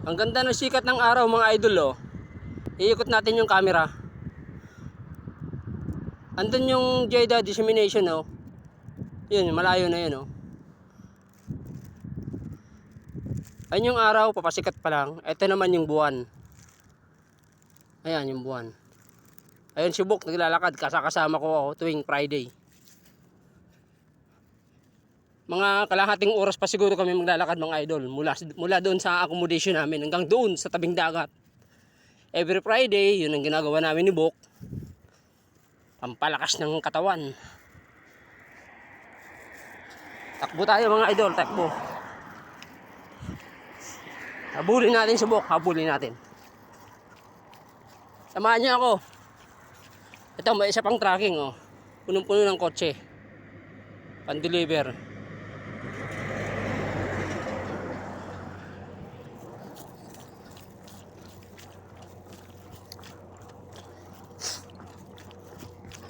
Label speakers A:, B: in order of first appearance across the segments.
A: Ang ganda ng sikat ng araw mga idol oh. Iikot natin yung camera. Andun yung Jeddah dissemination oh. Yun, malayo na yun oh. Ayun yung araw, papasikat pa lang. Ito naman yung buwan. Ayan yung buwan. Ayun si Bok, naglalakad. Kasama ko ako tuwing Friday. Mga kalahating oras pa siguro kami maglalakad mga idol. Mula doon sa accommodation namin hanggang doon sa tabing dagat. Every Friday, yun ang ginagawa namin ni Bok. Pampalakas ng katawan. Takbo tayo mga idol, takbo. Habulin natin si Bok, habulin natin. Samahan niyo ako. Ito, may isa pang tracking oh. Punong-puno ng kotse. Pan-deliver.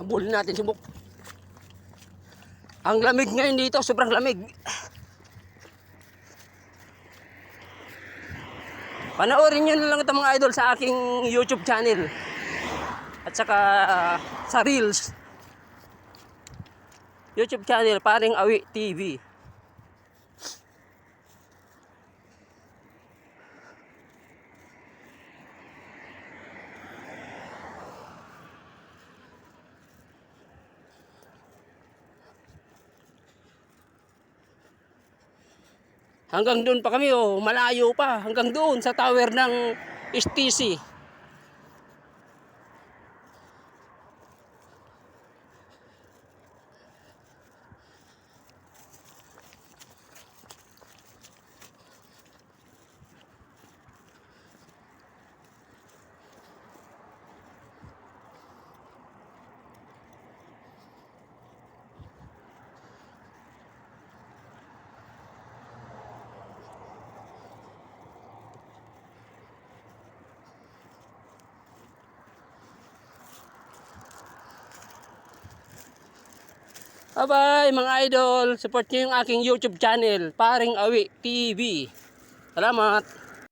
A: Habulin natin si Bok. Ang lamig ngayon dito, sobrang lamig. Panoorin nyo na lang ito mga idol sa aking YouTube channel. At saka sa Reels. YouTube channel, Paring Awi TV. Hanggang doon pa kami oh, malayo pa. Hanggang doon sa tower ng STC. Bye-bye mga idol. Support nyo yung aking YouTube channel, Paring Awi TV. Salamat.